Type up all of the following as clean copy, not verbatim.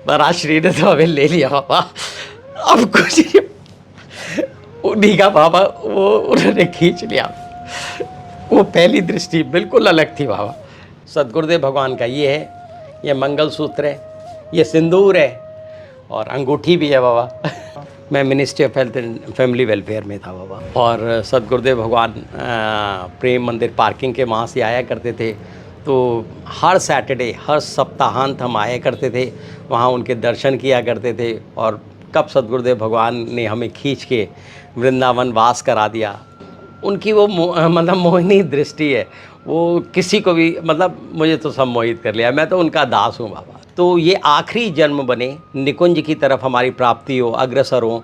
महाराज श्री ने तो हमें ले लिया बाबा, अब कुछ नहीं। उन्हीं का बाबा वो उन्होंने खींच लिया। वो पहली दृष्टि बिल्कुल अलग थी बाबा। सदगुरुदेव भगवान का ये है, ये मंगलसूत्र है, ये सिंदूर है और अंगूठी भी है बाबा। मैं ministry of health and family welfare में था बाबा। और सदगुरुदेव भगवान प्रेम मंदिर पार्किंग के वहाँ से आया करते थे, तो हर सैटरडे हर सप्ताहांत हम आया करते थे, वहाँ उनके दर्शन किया करते थे। और कब सदगुरुदेव भगवान ने हमें खींच के वृंदावन वास करा दिया, उनकी वो मतलब मोहिनी दृष्टि है, वो किसी को भी मतलब मुझे तो सम्मोहित कर लिया। मैं तो उनका दास हूँ बाबा। तो ये आखिरी जन्म बने, निकुंज की तरफ हमारी प्राप्ति हो, अग्रसर हो।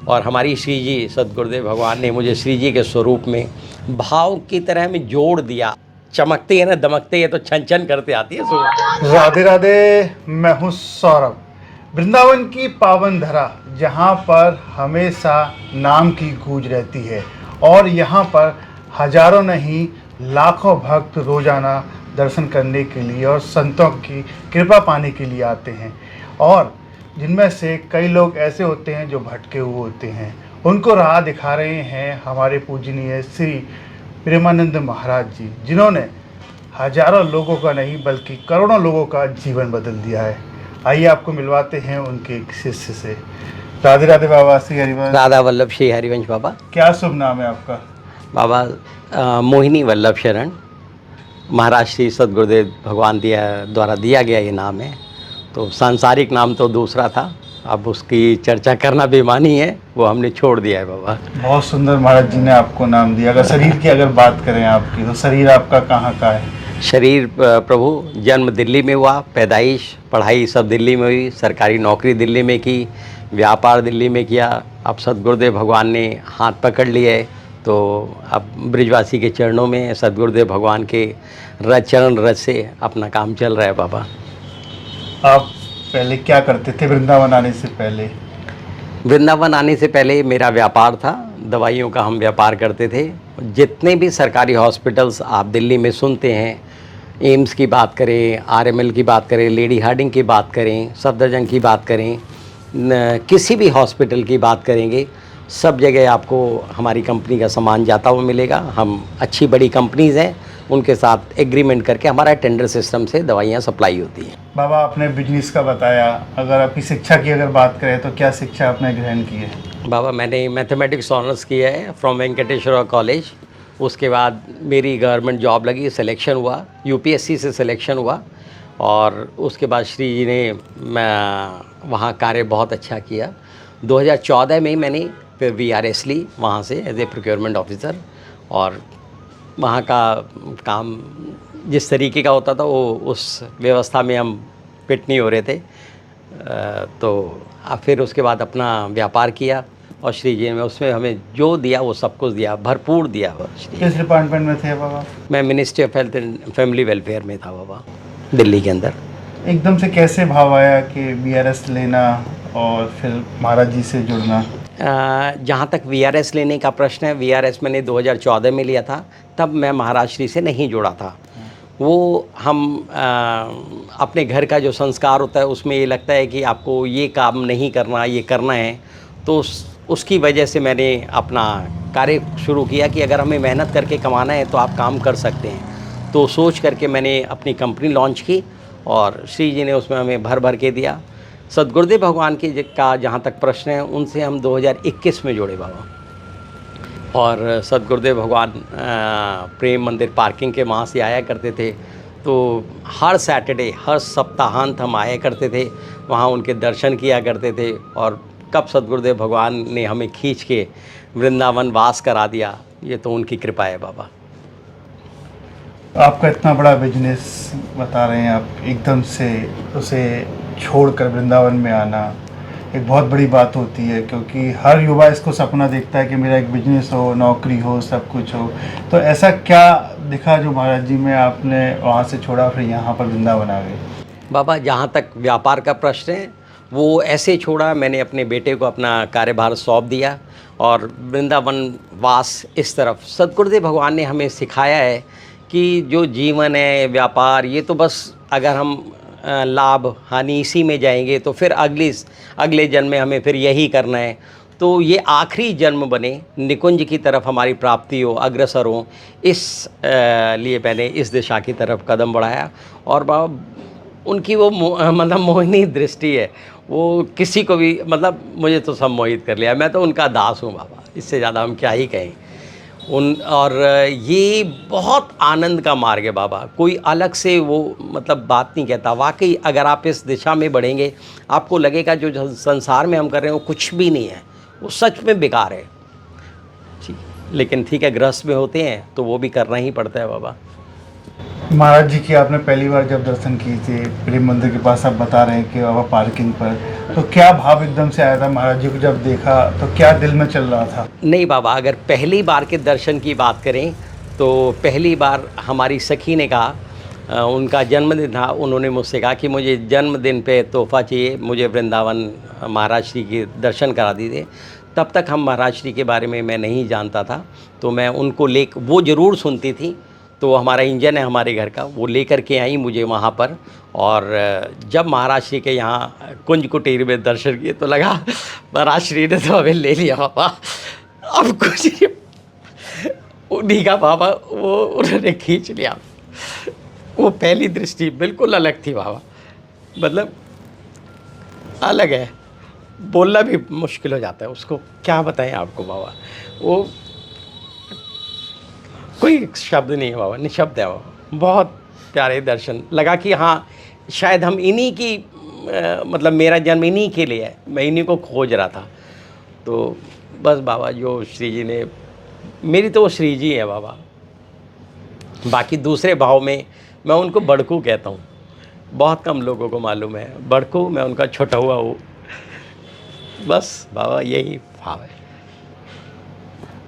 और हमारी श्री जी सदगुरुदेव भगवान ने मुझे श्री जी के स्वरूप में भाव की तरह में जोड़ दिया। चमकते है ना, दमकते है तो छन छन करते आती है सुबह। राधे राधे। मैं हूँ सौरभ। वृंदावन की पावन धरा, जहाँ पर हमेशा नाम की गूंज रहती है और यहाँ पर हजारों नहीं लाखों भक्त रोजाना दर्शन करने के लिए और संतों की कृपा पाने के लिए आते हैं। और जिनमें से कई लोग ऐसे होते हैं जो भटके हुए होते हैं, उनको राह दिखा रहे हैं हमारे पूजनीय श्री प्रेमानंद महाराज जी, जिन्होंने हजारों लोगों का नहीं बल्कि करोड़ों लोगों का जीवन बदल दिया है। आइए आपको मिलवाते हैं उनके एक शिष्य से। राधे राधे बाबा। श्री हरिवंश। राधा वल्लभ श्री हरिवंश बाबा। क्या शुभ नाम है आपका? बाबा मोहिनी वल्लभ शरण, महाराज श्री सदगुरुदेव भगवान द्वारा दिया गया ये नाम है। तो सांसारिक नाम तो दूसरा था, अब उसकी चर्चा करना बेमानी है, वो हमने छोड़ दिया है बाबा। बहुत सुंदर महाराज जी ने आपको नाम दिया। अगर शरीर की अगर बात करें आपकी, तो शरीर आपका कहाँ का है? शरीर प्रभु जन्म दिल्ली में हुआ, पैदाइश पढ़ाई सब दिल्ली में हुई, सरकारी नौकरी दिल्ली में की, व्यापार दिल्ली में किया। अब सदगुरुदेव भगवान ने हाथ पकड़ लिए, तो अब ब्रिजवासी के चरणों में सदगुरुदेव भगवान के रज चरण रज से अपना काम चल रहा है बाबा। आप पहले क्या करते थे वृंदावन आने से पहले? वृंदावन आने से पहले मेरा व्यापार था, दवाइयों का हम व्यापार करते थे। जितने भी सरकारी हॉस्पिटल्स आप दिल्ली में सुनते हैं, एम्स की बात करें, आरएमएल की बात करें, लेडी हार्डिंग की बात करें, सफदरजंग की बात करें, किसी भी हॉस्पिटल की बात करेंगे, सब जगह आपको हमारी कंपनी का सामान जाता हुआ मिलेगा। हम अच्छी बड़ी कंपनीज़ हैं, उनके साथ एग्रीमेंट करके हमारा टेंडर सिस्टम से दवाइयाँ सप्लाई होती हैं। बाबा आपने बिजनेस का बताया, अगर आपकी शिक्षा की अगर बात करें तो क्या शिक्षा आपने ग्रहण की है? बाबा मैंने मैथमेटिक्स ऑनर्स किया है फ्रॉम वेंकटेश्वरा कॉलेज। उसके बाद मेरी गवर्नमेंट जॉब लगी, सिलेक्शन हुआ, यूपीएससी से सिलेक्शन हुआ। और उसके बाद श्री जी ने मैं वहाँ कार्य बहुत अच्छा किया। 2014 में मैंने फिर वीआरएस ली वहाँ से एज ए प्रोक्योरमेंट ऑफिसर। और वहाँ का काम जिस तरीके का होता था वो उस व्यवस्था में हम फिट नहीं हो रहे थे, तो फिर उसके बाद अपना व्यापार किया। और श्री जी ने उसमें हमें जो दिया वो सब कुछ दिया, भरपूर दिया। किस डिपार्टमेंट में थे बाबा? मैं ministry of health and family welfare में था बाबा, दिल्ली के अंदर। एकदम से कैसे भाव आया कि वीआरएस लेना और फिर महाराज जी से जुड़ना? जहाँ तक वीआरएस लेने का प्रश्न है, वीआरएस मैंने 2014 में लिया था, तब मैं महाराज श्री से नहीं जुड़ा था। वो हम अपने घर का जो संस्कार होता है उसमें ये लगता है कि आपको ये काम नहीं करना, ये करना है, तो उसकी वजह से मैंने अपना कार्य शुरू किया कि अगर हमें मेहनत करके कमाना है तो आप काम कर सकते हैं। तो सोच करके मैंने अपनी कंपनी लॉन्च की और श्री जी ने उसमें हमें भर भर के दिया। सदगुरुदेव भगवान की का जहाँ तक प्रश्न है, उनसे हम 2021 में जुड़े बाबा। और सदगुरुदेव भगवान प्रेम मंदिर पार्किंग के वहाँ से आया करते थे, तो हर सैटरडे हर सप्ताहांत हम आया करते थे, वहाँ उनके दर्शन किया करते थे। और कब सदगुरुदेव भगवान ने हमें खींच के वृंदावन वास करा दिया, ये तो उनकी कृपा है बाबा। आपका इतना बड़ा बिजनेस बता रहे हैं आप, एकदम से उसे छोड़कर वृंदावन में आना एक बहुत बड़ी बात होती है, क्योंकि हर युवा इसको सपना देखता है कि मेरा एक बिजनेस हो, नौकरी हो, सब कुछ हो। तो ऐसा क्या दिखा जो महाराज जी में आपने वहाँ से छोड़ा फिर यहाँ पर वृंदावन आ गए? बाबा जहाँ तक व्यापार का प्रश्न है, वो ऐसे छोड़ा, मैंने अपने बेटे को अपना कार्यभार सौंप दिया और वृंदावन वास इस तरफ। सदगुरुदेव भगवान ने हमें सिखाया है कि जो जीवन है, व्यापार, ये तो बस अगर हम लाभ हानि इसी में जाएंगे, तो फिर अगले जन्म में हमें फिर यही करना है। तो ये आखिरी जन्म बने, निकुंज की तरफ हमारी प्राप्ति हो, अग्रसर हो, इस लिए मैंने इस दिशा की तरफ कदम बढ़ाया। और बाबा उनकी वो मतलब मोहिनी दृष्टि है, वो किसी को भी मतलब मुझे तो सम्मोहित कर लिया। मैं तो उनका दास हूँ बाबा, इससे ज़्यादा हम क्या ही कहें। और ये बहुत आनंद का मार्ग है बाबा, कोई अलग से वो मतलब बात नहीं कहता। वाकई अगर आप इस दिशा में बढ़ेंगे, आपको लगेगा जो संसार में हम कर रहे हैं वो कुछ भी नहीं है, वो सच में बेकार है जी। लेकिन ठीक है, गृहस्थ में होते हैं तो वो भी करना ही पड़ता है बाबा। महाराज जी की आपने पहली बार जब दर्शन किए थे प्रेम मंदिर के पास, आप बता रहे हैं कि बाबा पार्किंग पर, तो क्या भाव एकदम से आया था महाराज जी को जब देखा, तो क्या दिल में चल रहा था? नहीं बाबा, अगर पहली बार के दर्शन की बात करें तो पहली बार हमारी सखी ने कहा, उनका जन्मदिन था, उन्होंने मुझसे कहा कि मुझे जन्मदिन पे तोहफ़ा चाहिए, मुझे वृंदावन महाराज श्री के दर्शन करा दीजिए। तब तक हम महाराज श्री के बारे में मैं नहीं जानता था, तो मैं उनको वो ज़रूर सुनती थी। तो हमारा इंजन है हमारे घर का, वो लेकर के आई मुझे वहाँ पर। और जब महाराज श्री के यहाँ कुंज कुटीर में दर्शन किए तो लगा महाराज श्री ने तो हमें ले लिया बाबा, अब कुछ नहीं। उन्हीं का बाबा वो उन्होंने खींच लिया। वो पहली दृष्टि बिल्कुल अलग थी बाबा, मतलब अलग है, बोलना भी मुश्किल हो जाता है उसको, क्या बताएं आपको बाबा। वो कोई शब्द नहीं है बाबा, निशब्द है बाबा। बहुत प्यारे दर्शन, लगा कि हाँ शायद हम इन्हीं की मतलब मेरा जन्म इन्हीं के लिए है, मैं इन्हीं को खोज रहा था। तो बस बाबा जो श्री जी ने, मेरी तो वो श्री जी है बाबा। बाकी दूसरे भाव में मैं उनको बड़कू कहता हूँ, बहुत कम लोगों को मालूम है। बड़कू मैं उनका छोटा हुआ हूँ, बस बाबा यही भाव है।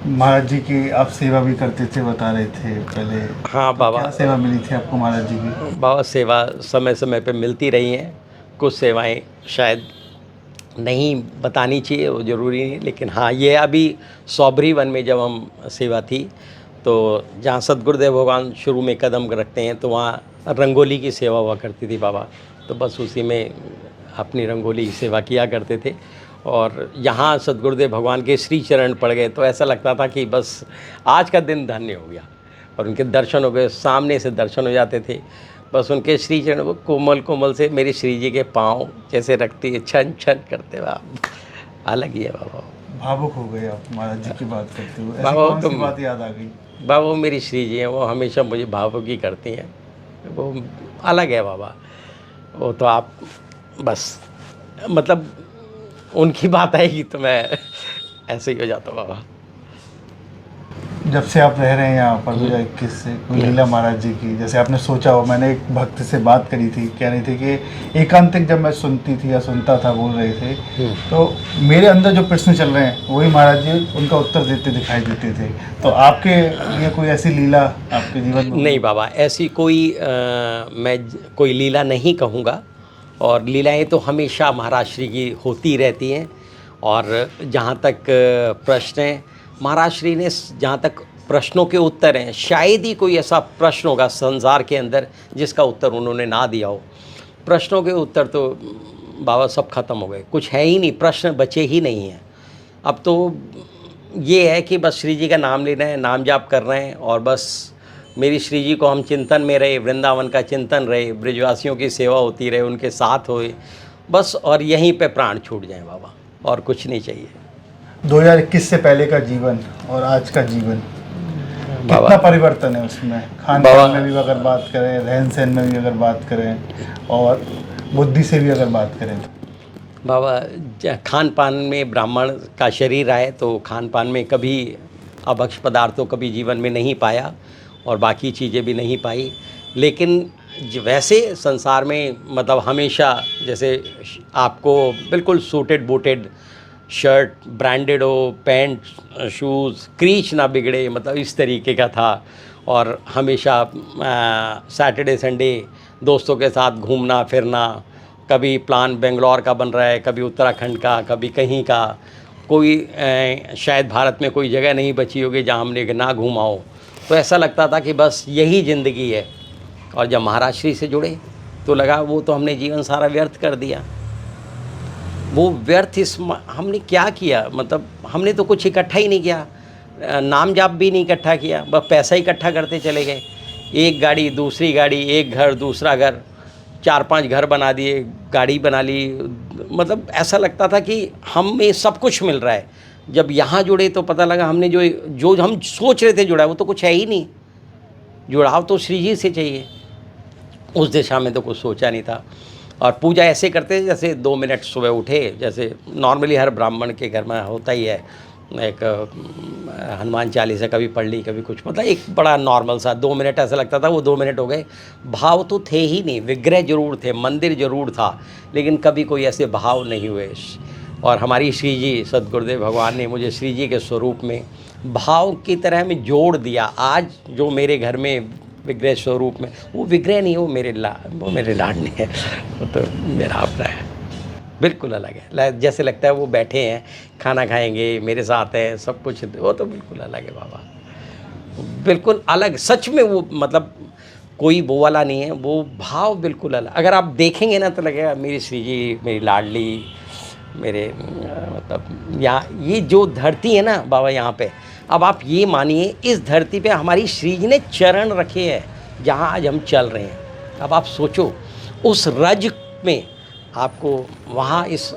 महाराज जी की आप सेवा भी करते थे बता रहे थे पहले। हाँ बाबा, क्या सेवा मिली थी आपको महाराज जी की? बाबा सेवा समय समय पे मिलती रही हैं। कुछ सेवाएं शायद नहीं बतानी चाहिए, वो ज़रूरी नहीं, लेकिन हाँ ये अभी सौबरी वन में जब हम सेवा थी, तो जहाँ सतगुरुदेव भगवान शुरू में कदम रखते हैं, तो वहाँ रंगोली की सेवा हुआ करती थी बाबा। तो बस उसी में अपनी रंगोली की सेवा किया करते थे। और यहाँ सतगुरुदेव भगवान के श्री चरण पड़ गए तो ऐसा लगता था कि बस आज का दिन धन्य हो गया। और उनके दर्शन हो गए, सामने से दर्शन हो जाते थे। बस उनके श्री चरण वो कोमल कोमल से मेरी श्री जी के पाँव जैसे रखती है, छन छन करते हुए, अलग ही है बाबा। भावुक हो गए आप महाराज जी की बात करते हुए, ऐसी बाबा कौन सी तुम बात याद आ गई? बाबा वो मेरी श्री जी हैं, वो हमेशा मुझे भावुक ही करती हैं, वो अलग है बाबा। वो तो आप बस मतलब उनकी बात आएगी तो मैं ऐसे ही हो जाता हूँ बाबा। जब से आप रह रहे हैं यहाँ पर 2021 से, कोई लीला महाराज जी की जैसे आपने सोचा हो? मैंने एक भक्त से बात करी थी, कह रही थी कि एकांतिक जब मैं सुनती थी या सुनता था, बोल रहे थे, तो मेरे अंदर जो प्रश्न चल रहे हैं वही महाराज जी उनका उत्तर देते दिखाई देते थे। तो आपके लिए कोई ऐसी लीला आपके जीवन में? नहीं बाबा, ऐसी मैं कोई लीला नहीं कहूँगा। और लीलाएं तो हमेशा महाराज श्री की होती रहती हैं। और जहाँ तक प्रश्न हैं, महाराज श्री ने जहाँ तक प्रश्नों के उत्तर हैं, शायद ही कोई ऐसा प्रश्न होगा संसार के अंदर जिसका उत्तर उन्होंने ना दिया हो। प्रश्नों के उत्तर तो बाबा सब खत्म हो गए, कुछ है ही नहीं, प्रश्न बचे ही नहीं हैं। अब तो ये है कि बस श्री जी का नाम ले रहे हैं, नाम जाप कर रहे हैं, और बस मेरी श्री जी को हम चिंतन में रहे, वृंदावन का चिंतन रहे, ब्रजवासियों की सेवा होती रहे, उनके साथ होए बस, और यहीं पे प्राण छूट जाए बाबा, और कुछ नहीं चाहिए। 2021 से पहले का जीवन और आज का जीवन बाबा कितना परिवर्तन है उसमें? खान बाबा पान में भी अगर बात करें, रहन सहन में भी अगर बात करें, और बुद्धि से भी अगर बात करें तो? बाबा खान पान में ब्राह्मण का शरीर आए तो खान पान में कभी अभक्ष पदार्थों कभी जीवन में नहीं पाया, और बाकी चीज़ें भी नहीं पाई। लेकिन वैसे संसार में मतलब हमेशा जैसे आपको बिल्कुल सूटेड बूटेड शर्ट, ब्रांडेड हो, पैंट, शूज़, क्रीच ना बिगड़े, मतलब इस तरीके का था। और हमेशा सैटरडे संडे दोस्तों के साथ घूमना फिरना, कभी प्लान बेंगलोर का बन रहा है, कभी उत्तराखंड का, कभी कहीं का। कोई शायद भारत में कोई जगह नहीं बची होगी जहाँ हमने ना घूमा हो। तो ऐसा लगता था कि बस यही ज़िंदगी है। और जब महाराज श्री से जुड़े तो लगा वो तो हमने जीवन सारा व्यर्थ कर दिया। वो व्यर्थ हमने क्या किया, मतलब हमने तो कुछ इकट्ठा ही नहीं किया, नाम जाप भी नहीं इकट्ठा किया, बस पैसा इकट्ठा करते चले गए। एक गाड़ी दूसरी गाड़ी, एक घर दूसरा घर, 4-5 घर बना दिए, गाड़ी बना ली। मतलब ऐसा लगता था कि हमें सब कुछ मिल रहा है। जब यहाँ जुड़े तो पता लगा हमने जो हम सोच रहे थे जुड़ा वो तो कुछ है ही नहीं। जुड़ाव तो श्री जी से चाहिए। उस दिशा में तो कुछ सोचा नहीं था। और पूजा ऐसे करते थे जैसे 2 मिनट सुबह उठे, जैसे नॉर्मली हर ब्राह्मण के घर में होता ही है, एक हनुमान चालीसा कभी पढ़ ली कभी कुछ, मतलब एक बड़ा नॉर्मल सा 2 मिनट ऐसा लगता था। वो 2 मिनट हो गए, भाव तो थे ही नहीं। विग्रह जरूर थे, मंदिर जरूर था, लेकिन कभी कोई ऐसे भाव नहीं हुए। और हमारी श्री जी सद्गुरुदेव भगवान ने मुझे श्री जी के स्वरूप में भाव की तरह में जोड़ दिया। आज जो मेरे घर में विग्रह स्वरूप में, वो विग्रह नहीं, वो मेरे लाडले है, वो तो मेरा अपना है, बिल्कुल अलग है। जैसे लगता है वो बैठे हैं, खाना खाएंगे, मेरे साथ है, सब कुछ, वो तो बिल्कुल अलग है बाबा, बिल्कुल अलग। सच में वो मतलब कोई वो वाला नहीं है, वो भाव बिल्कुल अलग। अगर आप देखेंगे ना तो लगेगा मेरी श्री जी, मेरी लाडली, मेरे मतलब यहाँ ये जो धरती है ना बाबा, यहाँ पे अब आप ये मानिए इस धरती पे हमारी श्री जी ने चरण रखे हैं जहाँ आज हम चल रहे हैं। अब आप सोचो उस रज में आपको वहाँ इस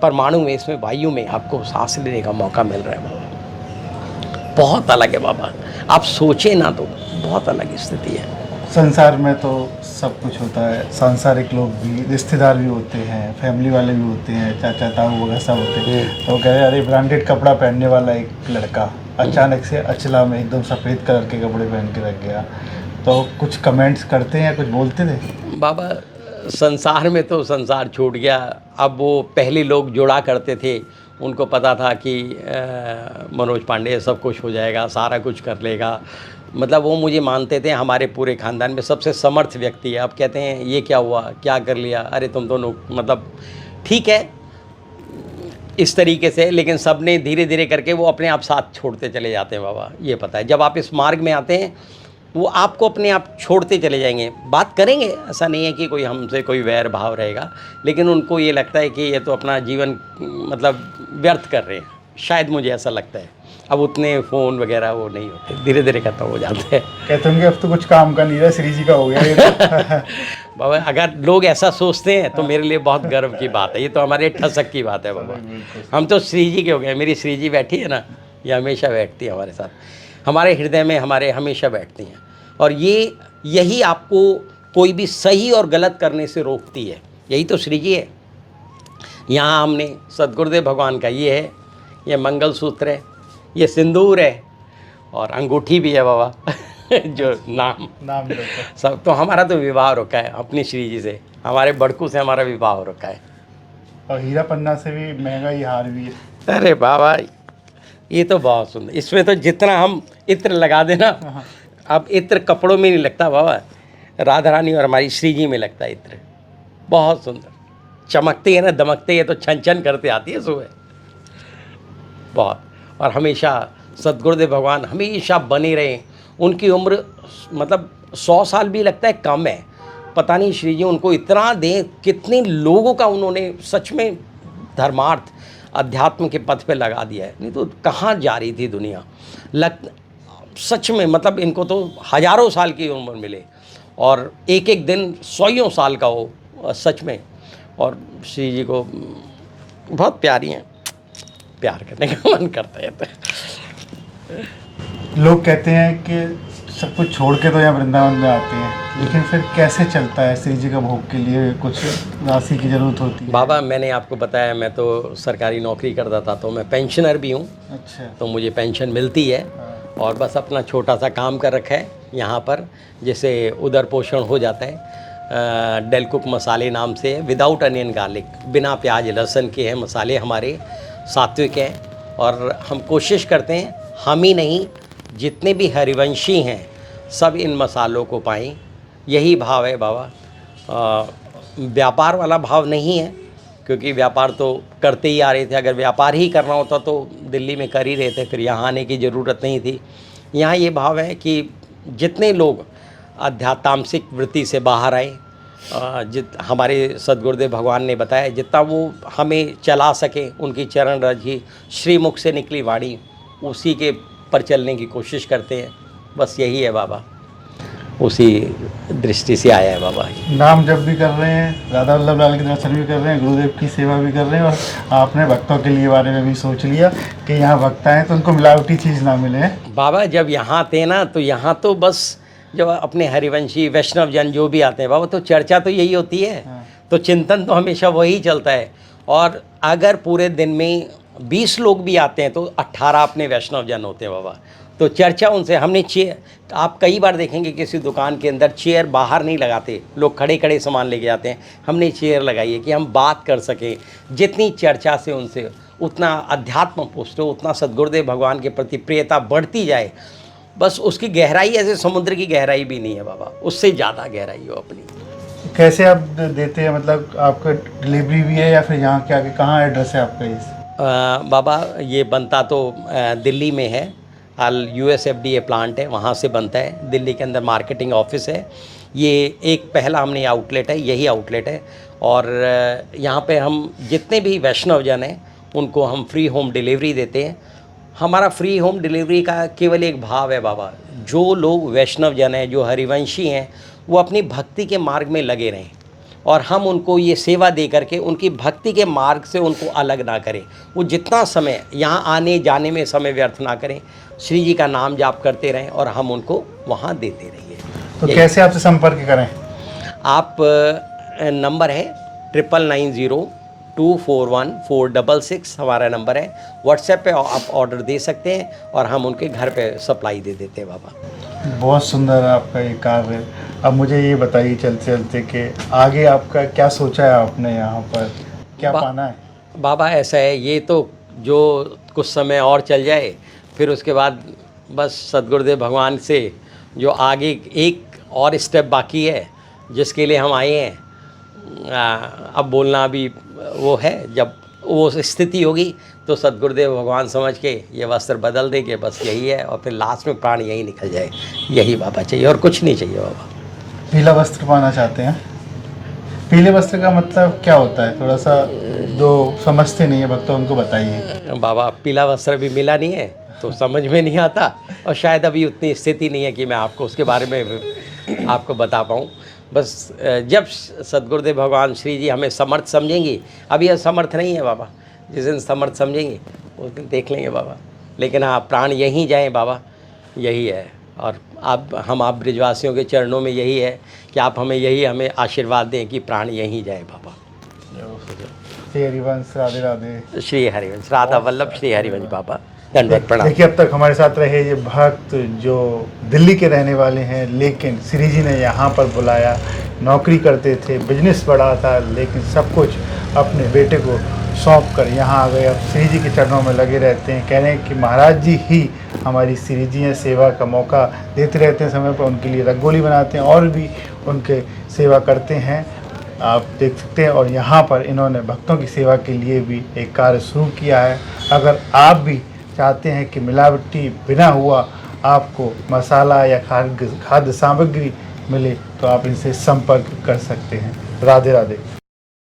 परमाणु में, इसमें वायु में आपको सांस लेने का मौका मिल रहा है बाबा। बहुत अलग है बाबा, आप सोचे ना तो बहुत अलग स्थिति है। संसार में तो सब कुछ होता है, सांसारिक लोग भी, रिश्तेदार भी होते हैं, फैमिली वाले भी होते हैं, चाचा ताऊ वगैरह सब होते हैं। तो कह रहे अरे ब्रांडेड कपड़ा पहनने वाला एक लड़का अचानक से अचला में एकदम सफ़ेद कलर के कपड़े पहन के रख गया, तो कुछ कमेंट्स करते हैं, कुछ बोलते थे? बाबा संसार में तो संसार छूट गया। अब वो पहले लोग जुड़ा करते थे, उनको पता था कि मनोज पांडे सब कुछ हो जाएगा, सारा कुछ कर लेगा। मतलब वो मुझे मानते थे हमारे पूरे ख़ानदान में सबसे समर्थ व्यक्ति है। अब कहते हैं ये क्या हुआ, क्या कर लिया, अरे तुम दोनों, मतलब ठीक है इस तरीके से, लेकिन सब ने धीरे धीरे करके वो अपने आप साथ छोड़ते चले जाते हैं बाबा। ये पता है जब आप इस मार्ग में आते हैं वो आपको अपने आप छोड़ते चले जाएंगे। बात करेंगे, ऐसा नहीं है कि कोई हमसे कोई वैर भाव रहेगा, लेकिन उनको ये लगता है कि ये तो अपना जीवन मतलब व्यर्थ कर रहे हैं, शायद मुझे ऐसा लगता है। अब उतने फ़ोन वगैरह वो नहीं होते, धीरे धीरे खत्म हो जाते हैं। कहते होंगे अब तो कुछ काम का नहीं रहा, श्री जी का हो गया ये तो। बाबा अगर लोग ऐसा सोचते हैं तो मेरे लिए बहुत गर्व की बात है। ये तो हमारे ठसक की बात है बाबा, हम तो श्री जी के हो गए। मेरी श्री जी बैठी है ना, ये हमेशा बैठती है हमारे साथ, हमारे हृदय में हमारे हमेशा बैठती हैं। और यही आपको कोई भी सही और गलत करने से रोकती है, यही तो श्री जी है। यहाँ हमने सद्गुरुदेव भगवान का ये है, ये मंगलसूत्र है, ये सिंदूर है और अंगूठी भी है बाबा। जो नाम सब, तो हमारा तो विवाह रुका है अपनी श्री जी से, हमारे बड़कू से हमारा विवाह रुका है। और हीरा पन्ना से भी महंगा ये हार भी है। अरे बाबा ये तो बहुत सुंदर, इसमें तो जितना हम इत्र लगा देना, अब इत्र कपड़ों में नहीं लगता बाबा, राधा रानी और हमारी श्री जी में लगता है इत्र। बहुत सुंदर चमकती है ना, दमकती है तो छन छन करते आती है सुबह बहुत। और हमेशा सद्गुरुदेव भगवान हमेशा बने रहें। उनकी उम्र मतलब 100 साल भी लगता है कम है, पता नहीं श्री जी उनको इतना दें, कितने लोगों का उन्होंने सच में धर्मार्थ अध्यात्म के पथ पे लगा दिया है। नहीं तो कहाँ जा रही थी दुनिया, सच में मतलब इनको तो हज़ारों साल की उम्र मिले और एक एक दिन 100 साल का हो सच में। और श्री जी को बहुत प्यारी हैं, प्यार करने का मन करता है। लोग कहते हैं कि सब कुछ छोड़ के तो यहाँ वृंदावन में आते हैं, लेकिन फिर कैसे चलता है? श्री जी का भोग के लिए कुछ राशि की ज़रूरत होती है। बाबा मैंने आपको बताया मैं तो सरकारी नौकरी करता था, तो मैं पेंशनर भी हूँ। अच्छा। तो मुझे पेंशन मिलती है और बस अपना छोटा सा काम कर रखा है यहाँ पर, जैसे उदर पोषण हो जाता है। डेल कुक मसाले नाम से, विदाउट अनियन गार्लिक, बिना प्याज लहसुन के हैं मसाले, हमारे सात्विक हैं। और हम कोशिश करते हैं, हम ही नहीं जितने भी हरिवंशी हैं सब इन मसालों को पाएँ, यही भाव है बाबा। व्यापार वाला भाव नहीं है, क्योंकि व्यापार तो करते ही आ रहे थे। अगर व्यापार ही करना होता तो दिल्ली में कर ही रहे थे, फिर यहाँ आने की ज़रूरत नहीं थी। यहाँ ये भाव है कि जितने लोग आध्यात्मिक वृत्ति से बाहर आए हमारे सद्गुरुदेव भगवान ने बताया जितना वो हमें चला सके, उनकी चरण रज ही श्रीमुख से निकली वाणी उसी के पर चलने की कोशिश करते हैं। बस यही है बाबा, उसी दृष्टि से आया है बाबा। नाम जप भी कर रहे हैं, राधा वल्लभ लाल के दर्शन भी कर रहे हैं, गुरुदेव की सेवा भी कर रहे हैं, और आपने भक्तों के लिए बारे में भी सोच लिया कि यहाँ भक्त आए तो उनको मिलावटी चीज़ ना मिले। बाबा जब यहाँ आते ना तो यहाँ तो बस जब अपने हरिवंशी वैष्णव जन जो भी आते हैं बाबा, तो चर्चा तो यही होती है, तो चिंतन तो हमेशा वही चलता है। और अगर पूरे दिन में 20 लोग भी आते हैं तो 18 अपने वैष्णव जन होते हैं बाबा, तो चर्चा उनसे। हमने चेयर, आप कई बार देखेंगे किसी दुकान के अंदर चेयर बाहर नहीं लगाते, लोग खड़े खड़े सामान लेके आते हैं। हमने चेयर लगाई है कि हम बात कर सकें, जितनी चर्चा से उनसे उतना अध्यात्म पुष्ट हो, उतना सद्गुरुदेव भगवान के प्रति प्रियता बढ़ती जाए। बस उसकी गहराई ऐसे समुद्र की गहराई भी नहीं है बाबा, उससे ज़्यादा गहराई हो अपनी। कैसे आप देते हैं, मतलब आपका डिलीवरी भी है या फिर यहाँ के आगे कहाँ एड्रेस है आपका इस? बाबा ये बनता तो दिल्ली में है, USFDA प्लांट है, वहाँ से बनता है। दिल्ली के अंदर मार्केटिंग ऑफिस है। ये एक पहला हमने आउटलेट है, यही आउटलेट है। और यहाँ पे हम जितने भी वैष्णव जन हैं उनको हम फ्री होम डिलीवरी देते हैं। हमारा फ्री होम डिलीवरी का केवल एक भाव है बाबा, जो लोग वैष्णव जन हैं, जो हरिवंशी हैं, वो अपनी भक्ति के मार्ग में लगे रहें और हम उनको ये सेवा दे करके उनकी भक्ति के मार्ग से उनको अलग ना करें। वो जितना समय यहाँ आने जाने में समय व्यर्थ ना करें, श्री जी का नाम जाप करते रहें और हम उनको वहाँ देते रहिए। तो कैसे आपसे संपर्क करें? आप नंबर है 9902414666 हमारा नंबर है। व्हाट्सएप पे आप ऑर्डर दे सकते हैं और हम उनके घर पे सप्लाई दे देते हैं बाबा। बहुत सुंदर है आपका ये कार्य। अब मुझे ये बताइए चलते चलते कि आगे आपका क्या सोचा है आपने, यहाँ पर क्या पाना है? बाबा ऐसा है, ये तो जो कुछ समय और चल जाए, फिर उसके बाद बस सद्गुरुदेव भगवान से जो आगे एक और स्टेप बाकी है जिसके लिए हम आए हैं। अब बोलना भी वो है, जब वो स्थिति होगी तो सद्गुरुदेव भगवान समझ के ये वस्त्र बदल देंगे, बस यही है। और फिर लास्ट में प्राण यही निकल जाए, यही बाबा चाहिए और कुछ नहीं चाहिए बाबा। पीला वस्त्र पाना चाहते हैं? पीले वस्त्र का मतलब क्या होता है, थोड़ा सा जो समझते नहीं है भक्त उनको बताइए। बाबा पीला वस्त्र भी मिला नहीं है तो समझ में नहीं आता, और शायद अभी उतनी स्थिति नहीं है कि मैं आपको उसके बारे में आपको बता पाऊँ। बस जब सद्गुरुदेव भगवान श्री जी हमें समर्थ समझेंगे, अभी यह समर्थ नहीं है बाबा, जिस दिन समर्थ समझेंगे उस दिन देख लेंगे बाबा। लेकिन हाँ, प्राण यहीं जाए बाबा, यही है। और आप ब्रिजवासियों के चरणों में यही है कि आप हमें आशीर्वाद दें कि प्राण यहीं जाए बाबा। श्री हरिवंश, राधे राधे। श्री हरिवंश, राधा वल्लभ श्री हरिवंश बाबा, दंडवत प्रणाम। देखिए, अब तक हमारे साथ रहे ये भक्त जो दिल्ली के रहने वाले हैं, लेकिन श्री जी ने यहाँ पर बुलाया। नौकरी करते थे, बिजनेस बड़ा था, लेकिन सब कुछ अपने बेटे को सौंप कर यहाँ आ गए। अब श्री जी के चरणों में लगे रहते हैं। कह रहे हैं कि महाराज जी ही हमारी श्री जी हैं, सेवा का मौका देते रहते हैं, समय पर उनके लिए रंगोली बनाते हैं और भी उनके सेवा करते हैं, आप देख सकते हैं। और यहाँ पर इन्होंने भक्तों की सेवा के लिए भी एक कार्य शुरू किया है। अगर आप भी चाहते हैं कि मिलावटी बिना हुआ आपको मसाला या खाद्य सामग्री मिले तो आप इनसे संपर्क कर सकते हैं। राधे राधे।